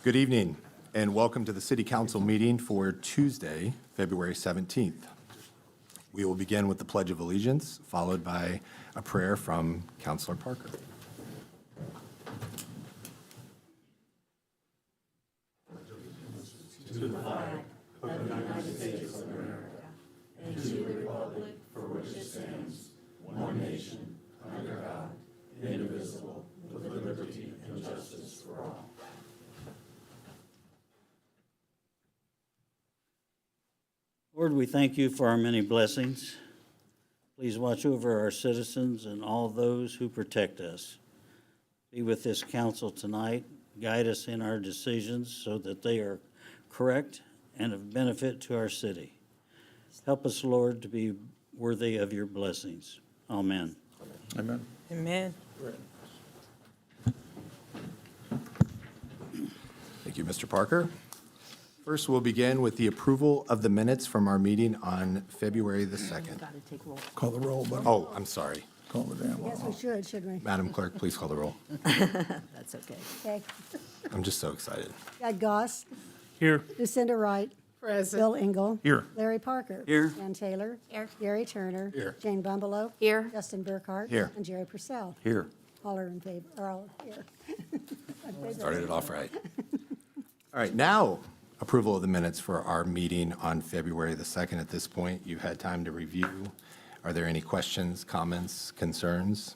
Good evening, and welcome to the City Council meeting for Tuesday, February 17th. We will begin with the Pledge of Allegiance, followed by a prayer from Councilor Parker. To the flag of the United States of America and to the republic for which it stands, one nation, under God, indivisible, with liberty and justice for all. Lord, we thank you for our many blessings. Please watch over our citizens and all those who protect us. Be with this council tonight. Guide us in our decisions so that they are correct and of benefit to our city. Help us, Lord, to be worthy of your blessings. Amen. Amen. Amen. Thank you, Mr. Parker. First, we'll begin with the approval of the minutes from our meeting on February the 2nd. Got to take roll. Call the roll, but Oh, I'm sorry. call the damn Yes, we should, shouldn't we? Madam Clerk, please call the roll. That's okay. Okay. I'm just so excited. Got Goss, Here. Lucinda Wright, Bill Engel. Here. Larry Parker. Here. Ann Taylor. Here. Gary Turner. Here. Jane Bumbelow. Here. Justin Burkhart. Here. And Jerry Purcell. Here. All are in favor, or all here. Started it off right. All right, now, approval of the minutes for our meeting on February the 2nd. At this point, you've had time to review. Are there any questions, comments, concerns?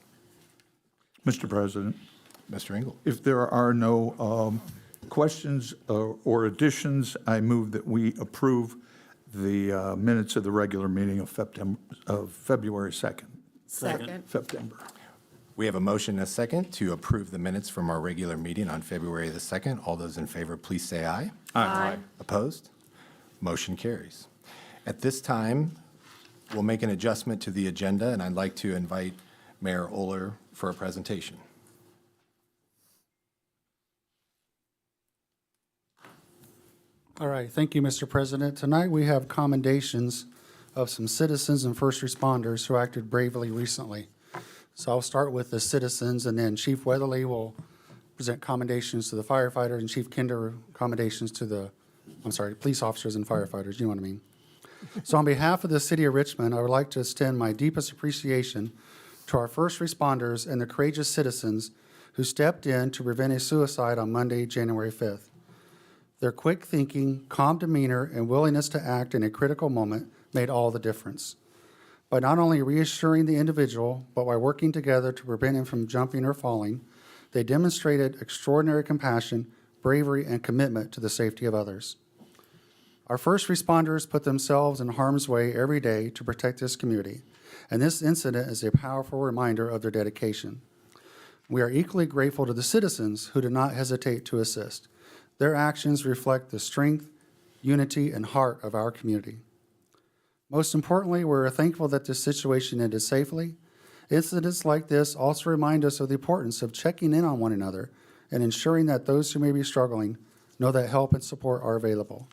Mr. President, Mr. Engel? if there are no questions or additions, I move that we approve the minutes of the regular meeting of February 2nd. Second. September. We have a motion and a second to approve the minutes from our regular meeting on February the 2nd. All those in favor, please say aye. Aye. Opposed? Motion carries. At this time, we'll make an adjustment to the agenda, and I'd like to invite Mayor Oler for a presentation. All right, thank you, Mr. President. Tonight we have commendations of some citizens and first responders who acted bravely recently. So I'll start with the citizens, and then Chief Weatherly will present commendations to the firefighters, and Chief Kinder commendations to the, police officers and firefighters, you know what I mean. So on behalf of the City of Richmond, I would like to extend my deepest appreciation to our first responders and the courageous citizens who stepped in to prevent a suicide on Monday, January 5th. Their quick thinking, calm demeanor, and willingness to act in a critical moment made all the difference. By not only reassuring the individual, but by working together to prevent him from jumping or falling, they demonstrated extraordinary compassion, bravery, and commitment to the safety of others. Our first responders put themselves in harm's way every day to protect this community, and this incident is a powerful reminder of their dedication. We are equally grateful to the citizens who did not hesitate to assist. Their actions reflect the strength, unity, and heart of our community. Most importantly, we're thankful that this situation ended safely. Incidents like this also remind us of the importance of checking in on one another and ensuring that those who may be struggling know that help and support are available.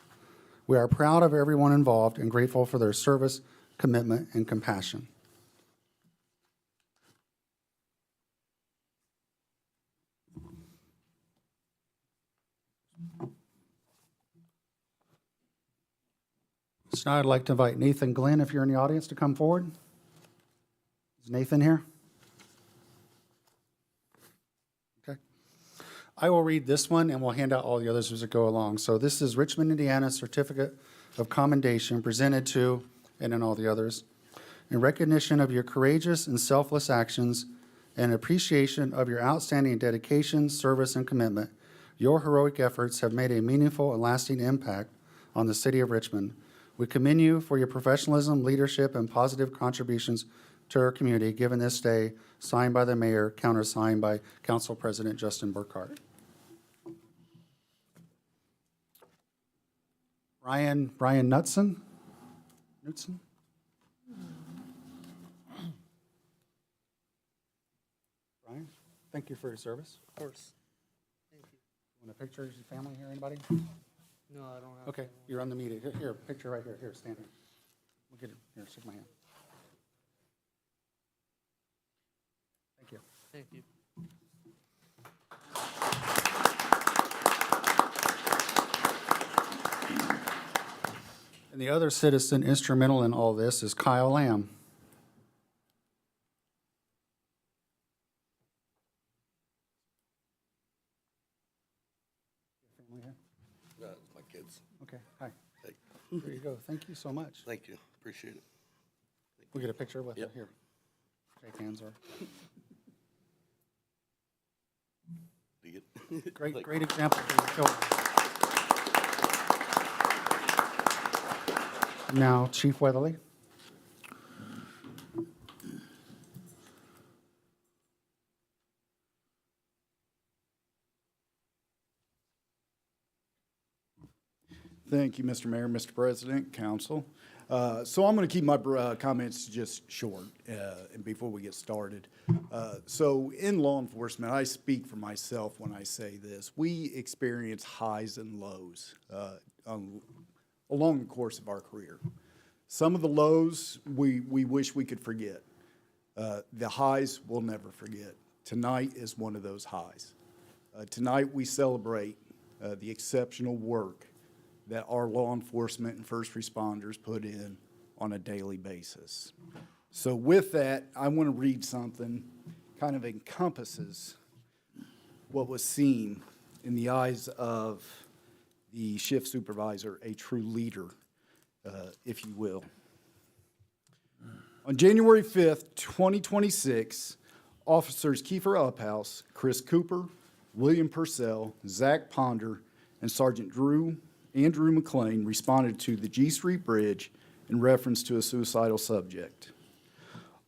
We are proud of everyone involved and grateful for their service, commitment, and compassion. So now I'd like to invite Nathan Glenn, if you're in the audience, to come forward. Is Nathan here? Okay. I will read this one, and we'll hand out all the others as we go along. So this is Richmond, Indiana Certificate of Commendation presented to, and then all the others, in recognition of your courageous and selfless actions and appreciation of your outstanding dedication, service, and commitment. Your heroic efforts have made a meaningful and lasting impact on the City of Richmond. We commend you for your professionalism, leadership, and positive contributions to our community, given this day, signed by the mayor, countersigned by Council President Justin Burkhart. Brian Knutson? Brian, thank you for your service. Of course. Thank you. Want a picture of your family here, anybody? No, I don't have. Okay, you're on the meeting. Here, picture right here. Here, stand here. We'll get it. Here, shake my hand. Thank you. Thank you. And the other citizen instrumental in all this is Kyle Lamb. My kids. Okay, hi. Hey, There you go. Thank you so much. thank you, appreciate it. We get a picture with you Yep. here. Shake hands, or Do you get- great example for your children. Now, Chief Weatherly. Thank you, Mr. Mayor, Mr. President, Council. So I'm going to keep my comments just short and before we get started. So in law enforcement, I speak for myself when I say this. We experience highs and lows along the course of our career. Some of the lows we wish we could forget. The highs we'll never forget. Tonight is one of those highs. Tonight we celebrate the exceptional work that our law enforcement and first responders put in on a daily basis. So with that, I want to read something kind of encompasses what was seen in the eyes of the shift supervisor, a true leader, if you will. On January 5th, 2026, Officers Kiefer Uphouse, Chris Cooper, William Purcell, Zach Ponder, and Sergeant Andrew McLean responded to the G Street Bridge in reference to a suicidal subject.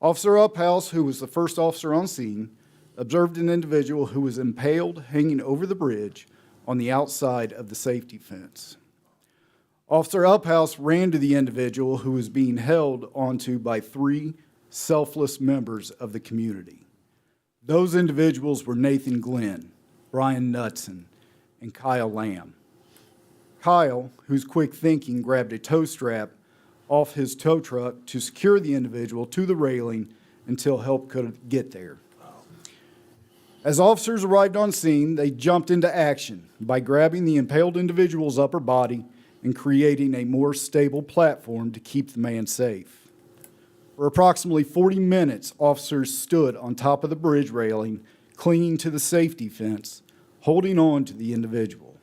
Officer Uphouse, who was the first officer on scene, observed an individual who was impaled hanging over the bridge on the outside of the safety fence. Officer Uphouse ran to the individual who was being held onto by three selfless members of the community. Those individuals were Nathan Glenn, Brian Knudsen, and Kyle Lamb. Kyle, whose quick thinking, grabbed a tow strap off his tow truck to secure the individual to the railing until help could get there. As officers arrived on scene, they jumped into action by grabbing the impaled individual's upper body and creating a more stable platform to keep the man safe. For approximately 40 minutes, officers stood on top of the bridge railing, clinging to the safety fence, holding on to the individual.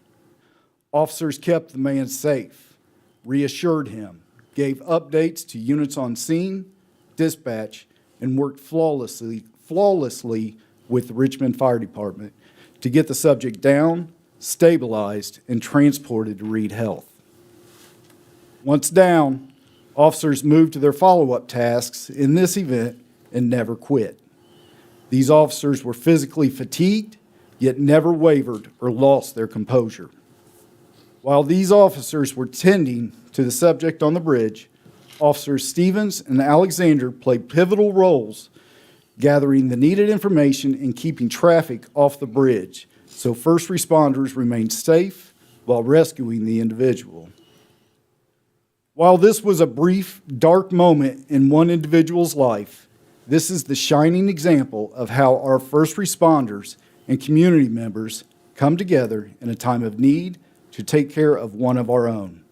Officers kept the man safe, reassured him, gave updates to units on scene, dispatch, and worked flawlessly with the Richmond Fire Department to get the subject down, stabilized, and transported to Reed Health. Once down, officers moved to their follow-up tasks in this event and never quit. These officers were physically fatigued, yet never wavered or lost their composure. While these officers were tending to the subject on the bridge, Officers Stevens and Alexander played pivotal roles gathering the needed information and keeping traffic off the bridge so first responders remained safe while rescuing the individual. While this was a brief, dark moment in one individual's life, this is the shining example of how our first responders and community members come together in a time of need to take care of one of our own.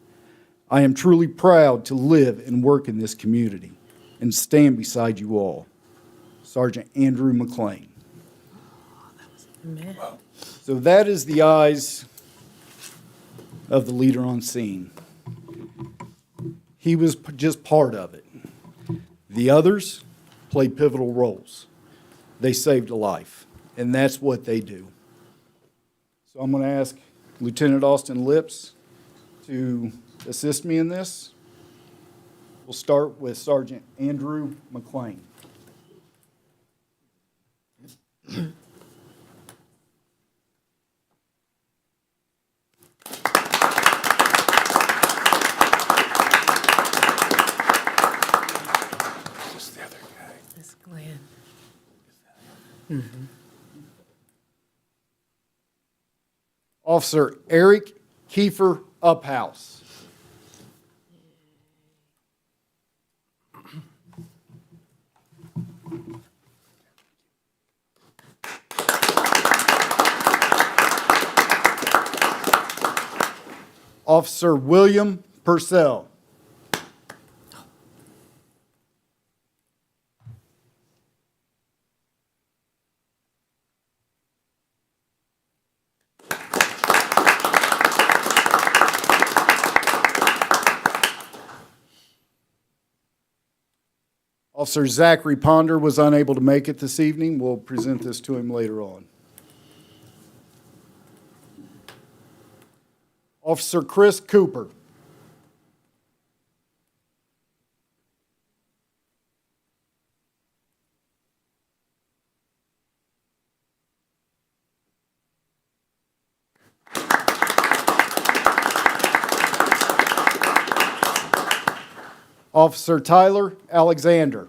I am truly proud to live and work in this community and stand beside you all. Sergeant Andrew McLean. So that is the eyes of the leader on scene. He was just part of it. The others played pivotal roles. They saved a life, and that's what they do. So I'm going to ask Lieutenant Austin Lips to assist me in this. We'll start with Sergeant Andrew McLean. Miss Glenn. Officer Eric Kiefer Uphouse. Officer William Purcell. Officer Zachary Ponder was unable to make it this evening. We'll present this to him later on. Officer Chris Cooper. Officer Tyler Alexander.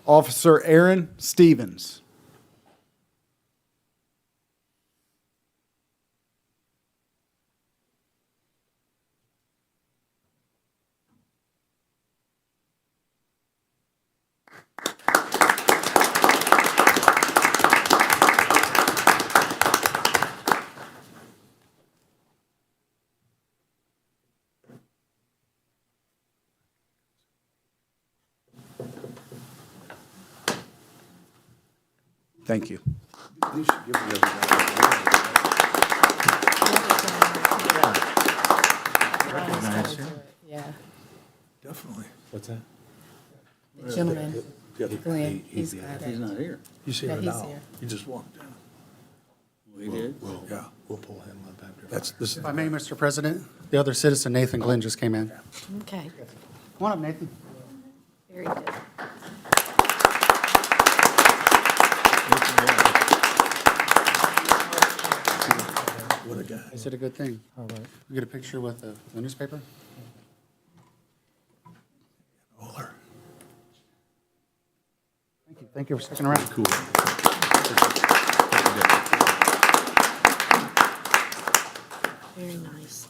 Officer Aaron Stevens. Thank you. Yeah, Definitely. What's that? the gentleman, Glenn, he's got He's it. not here. He's Yeah, here he's now. here. He just walked in. We did. Yeah. We'll pull him up after. This is If I may, Mr. President, the other citizen, Nathan Glenn, just came in. Okay, Come on up, Nathan. very good. what a guy. Is it a good thing? All right. We get a picture with the newspaper? Oler. Thank you. Thank you for sticking around. Cool. Very nice.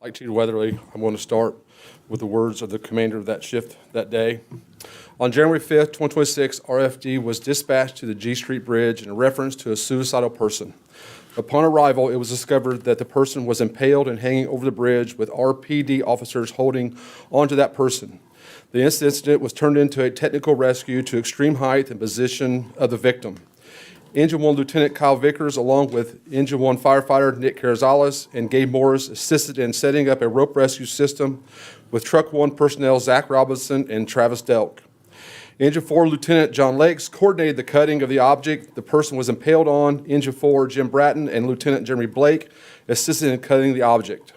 Like Chief Weatherly, I'm going to start with the words of the commander of that shift that day. On January 5th, 2026, RFD was dispatched to the G Street Bridge in reference to a suicidal person. Upon arrival, it was discovered that the person was impaled and hanging over the bridge with RPD officers holding onto that person. The incident was turned into a technical rescue to extreme height and position of the victim. Engine 1 Lieutenant Kyle Vickers, along with Engine 1 firefighter Nick Carazales and Gabe Morris, assisted in setting up a rope rescue system with Truck 1 personnel Zach Robinson and Travis Delk. Engine 4 Lieutenant John Lakes coordinated the cutting of the object the person was impaled on. Engine 4 Jim Bratton and Lieutenant Jeremy Blake assisted in cutting the object.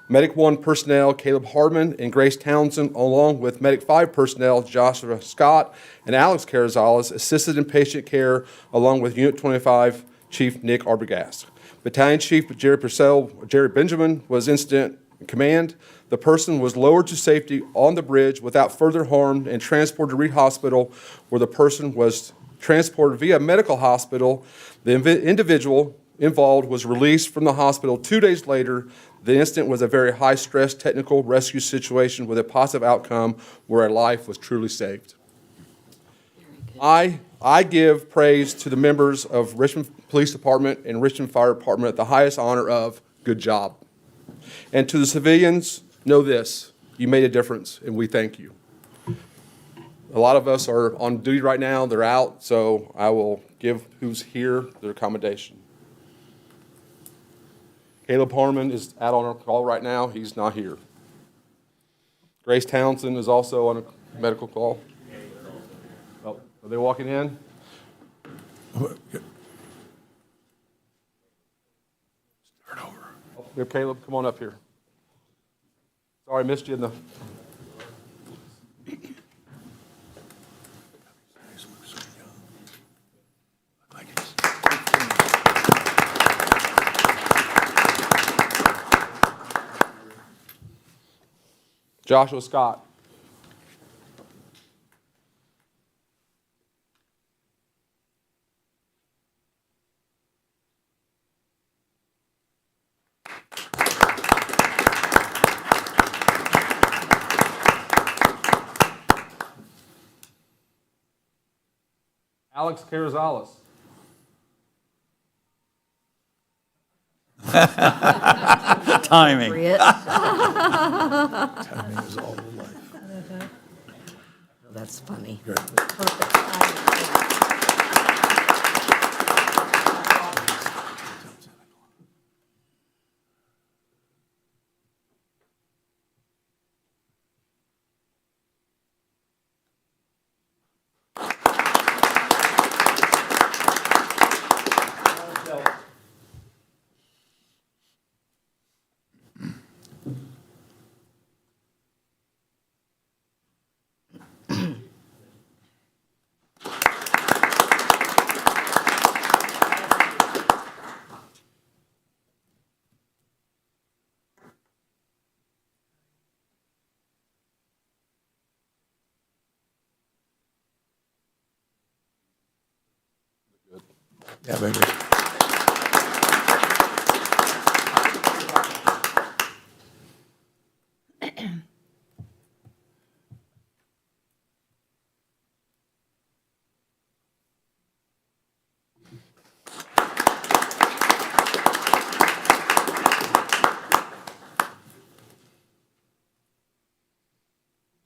Medic 1 personnel Caleb Hardman and Grace Townsend, along with Medic 5 personnel Joshua Scott and Alex Carazales, assisted in patient care, along with Unit 25 Chief Nick Arbogast. Battalion Chief Jerry Benjamin was incident in command. The person was lowered to safety on the bridge without further harm and transported to Reed Hospital, where the person was transported via medical hospital. The individual involved was released from the hospital 2 days later. The incident was a very high-stress technical rescue situation with a positive outcome where a life was truly saved. I give praise to the members of Richmond Police Department and Richmond Fire Department, the highest honor of good job. And to the civilians, know this, you made a difference, and we thank you. A lot of us are on duty right now, they're out, so I will give who's here their accommodation. Caleb Harmon is out on a call right now. He's not here. Grace Townsend is also on a medical call. Oh, are they walking in? Start over. Oh, here, Caleb, come on up here. Sorry, I missed you in the... Joshua Scott. Alex Carrizales. Timing. Brit. Timing is all the life. That's funny. Yeah, baby.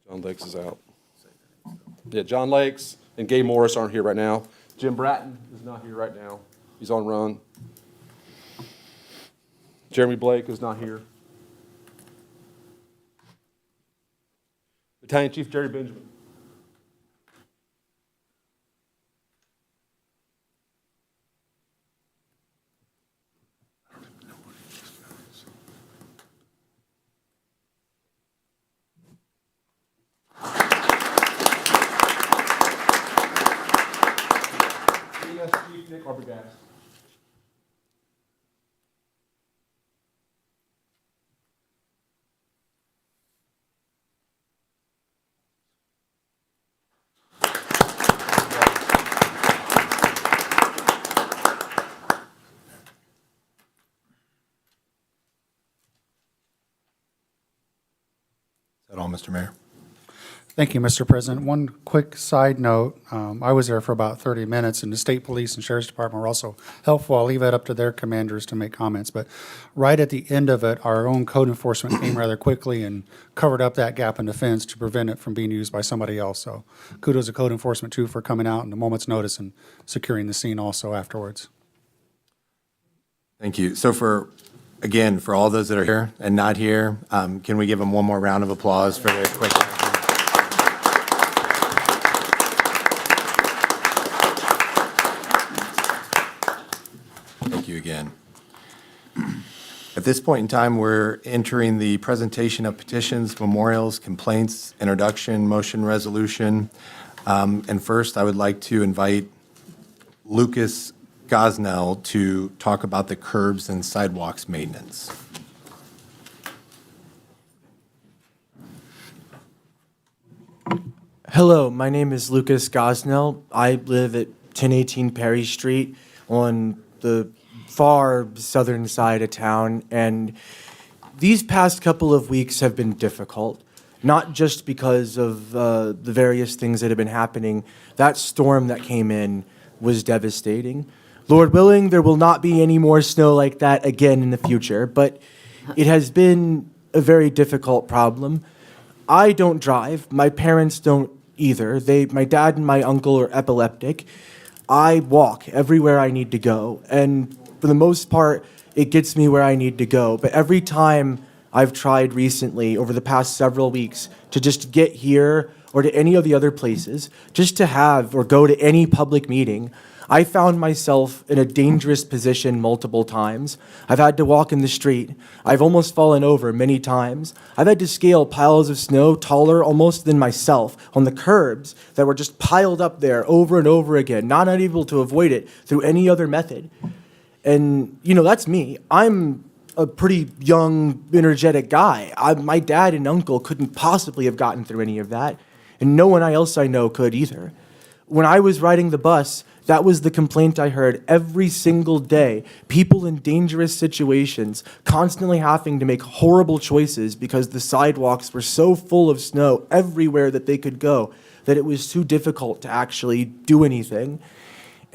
John Lakes is out. Yeah, John Lakes and Gay Morris aren't here right now. Jim Bratton is not here right now. He's on run. Jeremy Blake is not here. Battalion Chief Jerry Benjamin. CS Chief Nick Arbogast. Is that all, Mr. Mayor? Thank you, Mr. President. One quick side note, I was there for about 30 minutes, and the state police and sheriff's department were also helpful. I'll leave that up to their commanders to make comments. But right at the end of it, our own code enforcement came rather quickly and covered up that gap in the fence to prevent it from being used by somebody else. So kudos to code enforcement, too, for coming out in a moment's notice and securing the scene also afterwards. Thank you. So again, for all those that are here and not here, can we give them one more round of applause for their quick? Thank you again. At this point in time, we're entering the presentation of petitions, memorials, complaints, introduction, motion, resolution. And first, I would like to invite Lucas Gosnell to talk about the curbs and sidewalks maintenance. Hello, my name is Lucas Gosnell. I live at 1018 Perry Street on the far southern side of town, and these past couple of weeks have been difficult, not just because of the various things that have been happening. That storm that came in was devastating. Lord willing, there will not be any more snow like that again in the future, but it has been a very difficult problem. I don't drive. My parents don't either. My dad and my uncle are epileptic. I walk everywhere I need to go, and for the most part, it gets me where I need to go. But every time I've tried recently, over the past several weeks, to just get here or to any of the other places, just to have or go to any public meeting, I found myself in a dangerous position multiple times. I've had to walk in the street. I've almost fallen over many times. I've had to scale piles of snow taller almost than myself on the curbs that were just piled up there over and over again, not able to avoid it through any other method. And, that's me. I'm a pretty young, energetic guy. My dad and uncle couldn't possibly have gotten through any of that, and no one else I know could either. When I was riding the bus, that was the complaint I heard every single day. People in dangerous situations, constantly having to make horrible choices because the sidewalks were so full of snow everywhere that they could go that it was too difficult to actually do anything.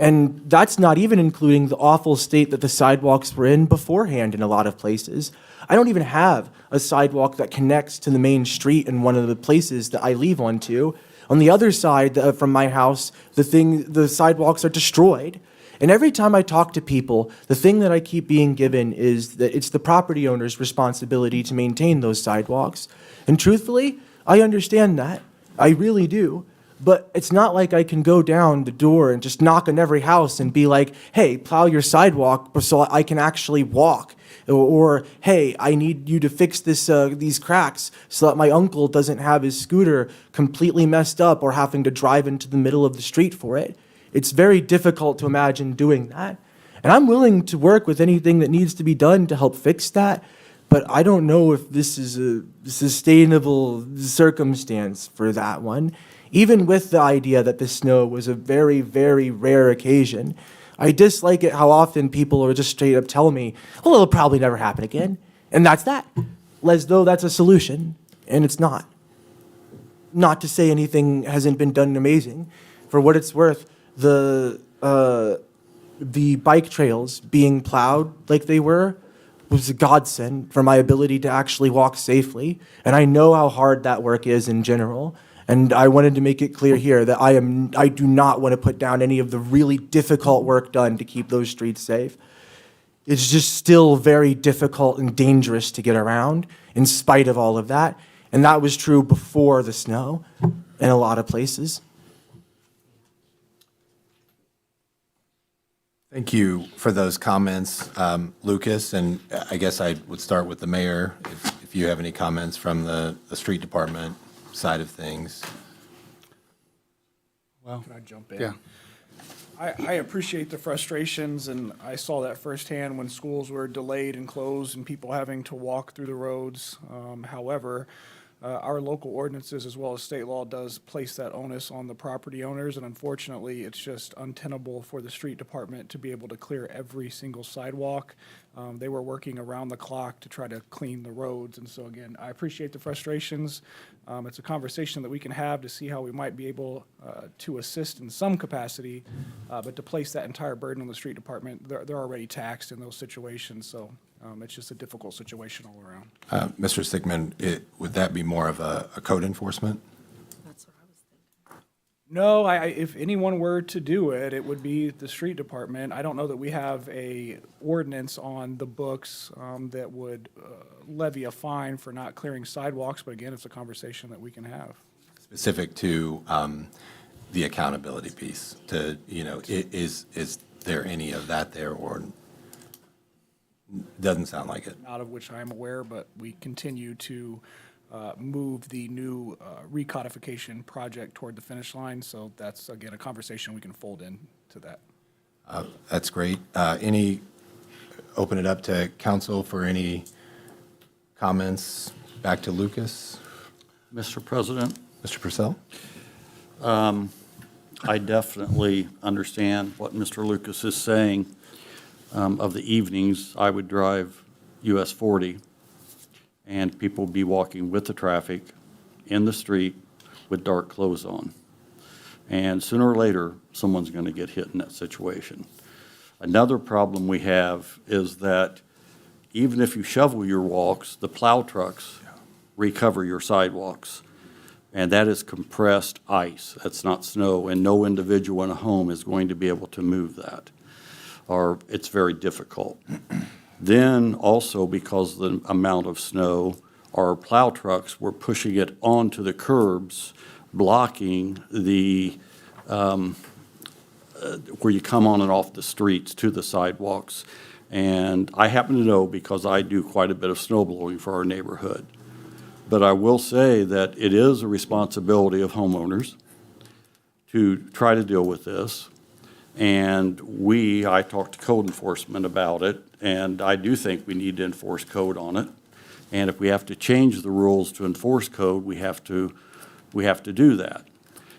And that's not even including the awful state that the sidewalks were in beforehand in a lot of places. I don't even have a sidewalk that connects to the main street in one of the places that I leave onto. On the other side from my house, the sidewalks are destroyed. And every time I talk to people, the thing that I keep being given is that it's the property owner's responsibility to maintain those sidewalks. And truthfully, I understand that. I really do. But it's not like I can go down the door and just knock on every house and be like, hey, plow your sidewalk so I can actually walk. Or hey, I need you to fix these cracks so that my uncle doesn't have his scooter completely messed up or having to drive into the middle of the street for it. It's very difficult to imagine doing that. And I'm willing to work with anything that needs to be done to help fix that. But I don't know if this is a sustainable circumstance for that one. Even with the idea that the snow was a very, very rare occasion, I dislike it how often people are just straight up telling me, well, it'll probably never happen again. And that's that. As though that's a solution, and it's not. Not to say anything hasn't been done amazing. For what it's worth, the bike trails being plowed like they were was a godsend for my ability to actually walk safely. And I know how hard that work is in general. And I wanted to make it clear here that I do not want to put down any of the really difficult work done to keep those streets safe. It's just still very difficult and dangerous to get around in spite of all of that. And that was true before the snow in a lot of places. Thank you for those comments, Lucas. And I guess I would start with the mayor, if you have any comments from the street department side of things. Well, Can I jump in? yeah. I appreciate the frustrations, and I saw that firsthand when schools were delayed and closed and people having to walk through the roads. However, our local ordinances as well as state law does place that onus on the property owners, and unfortunately, it's just untenable for the street department to be able to clear every single sidewalk. They were working around the clock to try to clean the roads, and so again, I appreciate the frustrations. It's a conversation that we can have to see how we might be able to assist in some capacity, but to place that entire burden on the street department, they're already taxed in those situations, so it's just a difficult situation all around. Mr. Stickman, would that be more of a code enforcement? That's what I was thinking. No, if anyone were to do it, it would be the street department. I don't know that we have a ordinance on the books that would levy a fine for not clearing sidewalks, but again, it's a conversation that we can have. Specific to the accountability piece, is there any of that there, or doesn't sound like it? Not of which I am aware, but we continue to move the new recodification project toward the finish line. So that's, again, a conversation we can fold into that. That's great. Open it up to council for any comments. Back to Lucas. Mr. President, Mr. Purcell? I definitely understand what Mr. Lucas is saying. Of the evenings, I would drive US 40, and people would be walking with the traffic in the street with dark clothes on. And sooner or later, someone's going to get hit in that situation. Another problem we have is that even if you shovel your walks, the plow trucks recover your sidewalks. And that is compressed ice. That's not snow, and no individual in a home is going to be able to move that, or it's very difficult. Then also, because of the amount of snow, our plow trucks were pushing it onto the curbs, blocking the, where you come on and off the streets to the sidewalks. And I happen to know because I do quite a bit of snow blowing for our neighborhood. But I will say that it is a responsibility of homeowners to try to deal with this. And I talked to code enforcement about it, and I do think we need to enforce code on it. And if we have to change the rules to enforce code, we have to do that.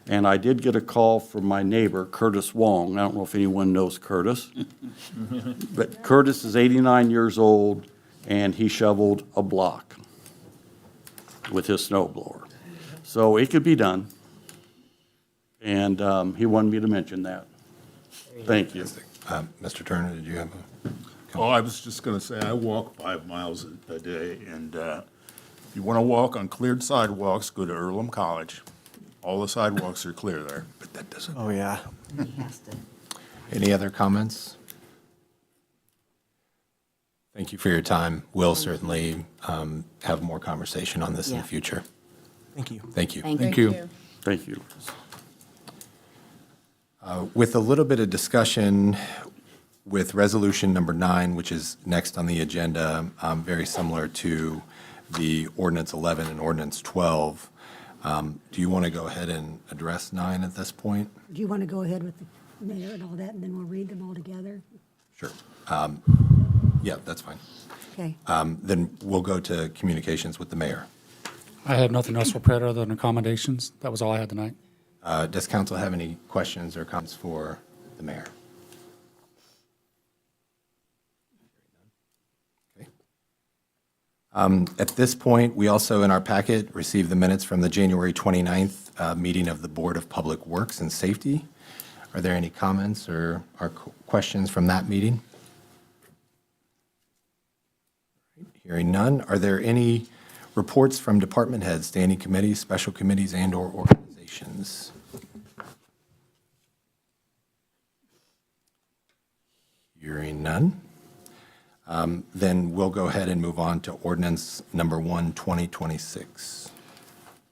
And I did get a call from my neighbor, Curtis Wong. I don't know if anyone knows Curtis. But Curtis is 89 years old, and he shoveled a block with his snowblower. So it could be done. And he wanted me to mention that. Thank you. Mr. Turner, did you have a? Oh, I was just going to say, I walk 5 miles a day, and if you want to walk on cleared sidewalks, go to Earlham College. All the sidewalks are clear there. But that doesn't. Oh, yeah. Any other comments? Thank you for your time. We'll certainly have more conversation on this in the Yeah. future. Thank you. Thank you. Thank you. Thank you. With a little bit of discussion with resolution number 9, which is next on the agenda, very similar to the ordinance 11 and ordinance 12. Do you want to go ahead and address 9 at this point? Do you want to go ahead with the mayor and all that, and then we'll read them all together? Sure. Yeah, that's fine. Okay. Then we'll go to communications with the mayor. I have nothing else for Brett other than accommodations. That was all I had tonight. Does council have any questions or comments for the mayor? Okay. At this point, we also, in our packet, received the minutes from the January 29th meeting of the Board of Public Works and Safety. Are there any comments or questions from that meeting? Hearing none, are there any reports from department heads, standing committees, special committees, and/or organizations? Hearing none. Then we'll go ahead and move on to ordinance number 1, 2026.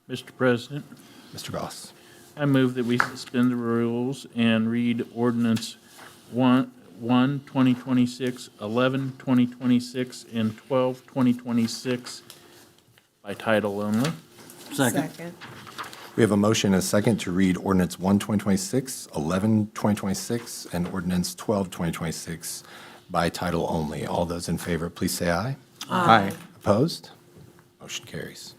Mr. President, Mr. Goss. I move that we suspend the rules and read ordinance 1, 2026, 11, 2026, and 12, 2026 by title only. Second. We have a motion and a second to read ordinance 1, 2026, 11, 2026, and ordinance 12, 2026 by title only. All those in favor, please say aye. Aye. Opposed? Motion carries.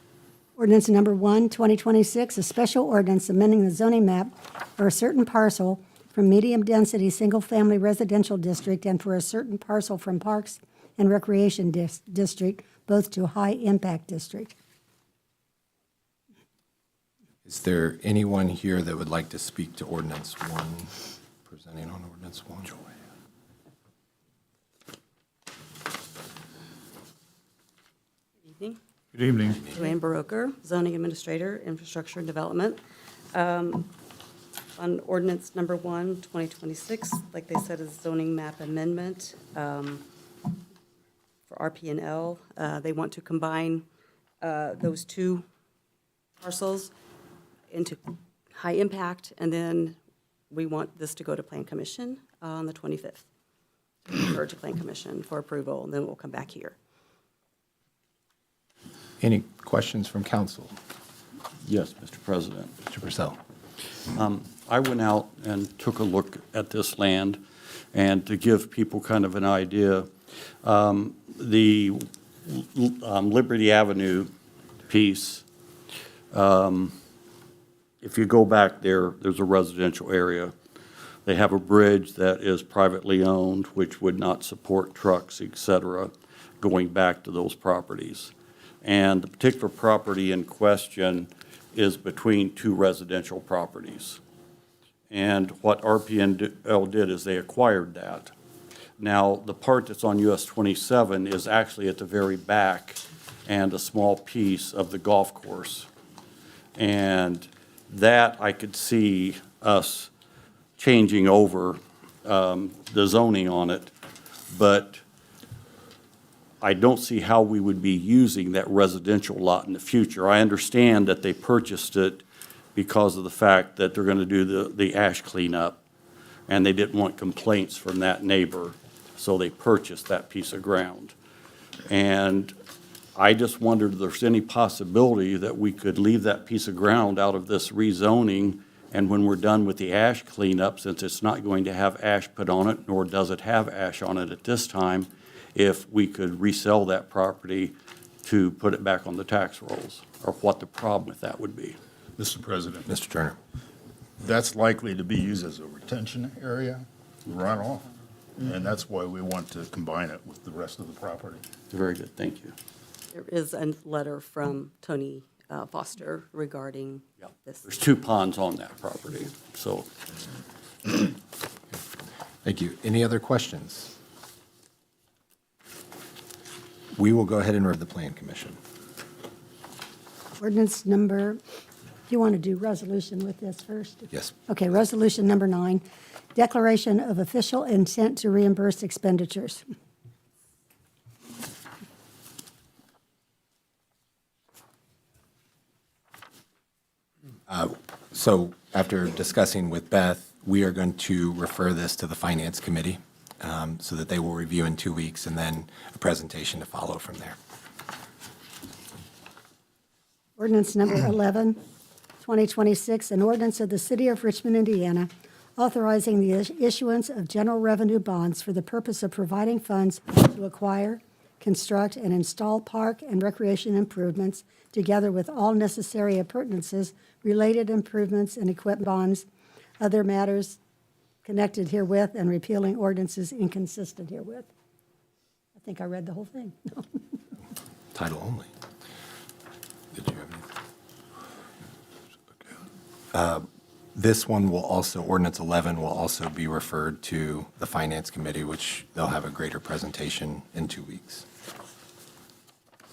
Ordinance number 1, 2026, a special ordinance amending the zoning map for a certain parcel from medium-density, single-family residential district and for a certain parcel from Parks and Recreation District, both to high-impact district. Is there anyone here that would like to speak to ordinance 1, presenting on ordinance 1? Evening. Good evening. Joanne Baroker, zoning administrator, infrastructure and development. On ordinance number 1, 2026, like they said, is zoning map amendment for RP&L. They want to combine those two parcels into high impact, and then we want this to go to Plan Commission on the 25th. Refer to Plan Commission for approval, and then we'll come back here. Any questions from council? Yes, Mr. President. Mr. Purcell. I went out and took a look at this land, and to give people kind of an idea, the Liberty Avenue piece, if you go back there, there's a residential area. They have a bridge that is privately owned, which would not support trucks, et cetera, going back to those properties. And the particular property in question is between two residential properties. And what RPNL did is they acquired that. Now, the part that's on US 27 is actually at the very back and a small piece of the golf course. And that I could see us changing over the zoning on it, but I don't see how we would be using that residential lot in the future. I understand that they purchased it because of the fact that they're going to do the ash cleanup, and they didn't want complaints from that neighbor, so they purchased that piece of ground. And I just wondered if there's any possibility that we could leave that piece of ground out of this rezoning, and when we're done with the ash cleanup, since it's not going to have ash put on it, nor does it have ash on it at this time, if we could resell that property to put it back on the tax rolls, or what the problem with that would be. Mr. President, Mr. Turner. that's likely to be used as a retention area, runoff, and that's why we want to combine it with the rest of the property. Very good, thank you. There is a letter from Tony Foster regarding this. There's two ponds on that property, so. Thank you. Any other questions? We will go ahead and refer to the Plan Commission. Ordinance number, do you want to do resolution with this first? Yes. Okay, resolution number 9, declaration of official intent to reimburse expenditures. So after discussing with Beth, we are going to refer this to the Finance Committee so that they will review in 2 weeks and then a presentation to follow from there. Ordinance number 11, 2026, an ordinance of the City of Richmond, Indiana, authorizing the issuance of general revenue bonds for the purpose of providing funds to acquire, construct, and install park and recreation improvements, together with all necessary appurtenances, related improvements, and equipment bonds, other matters connected herewith, and repealing ordinances inconsistent herewith. I think I read the whole thing. Title only. Did you have any? This one will also, ordinance 11 will also be referred to the Finance Committee, which they'll have a greater presentation in 2 weeks.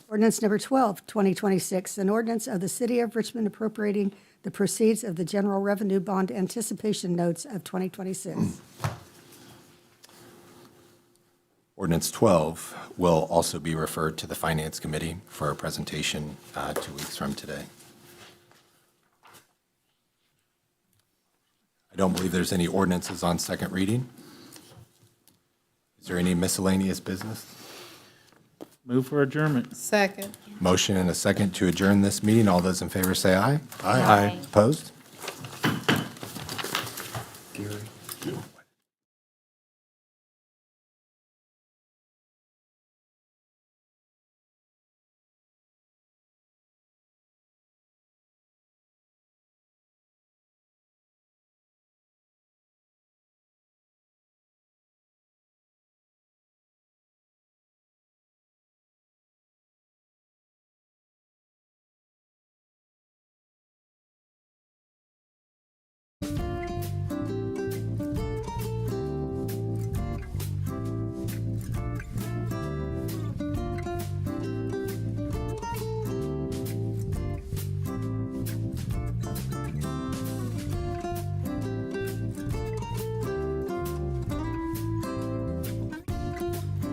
Ordinance number 12, 2026, an ordinance of the City of Richmond appropriating the proceeds of the general revenue bond anticipation notes of 2026. Ordinance 12 will also be referred to the Finance Committee for a presentation 2 weeks from today. I don't believe there's any ordinances on second reading. Is there any miscellaneous business? Move for adjournment. Second. Motion and a second to adjourn this meeting. All those in favor say aye. Aye. Opposed?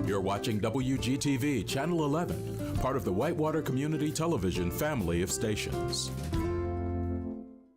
You're watching WGTV Channel 11, part of the Whitewater Community Television family of stations.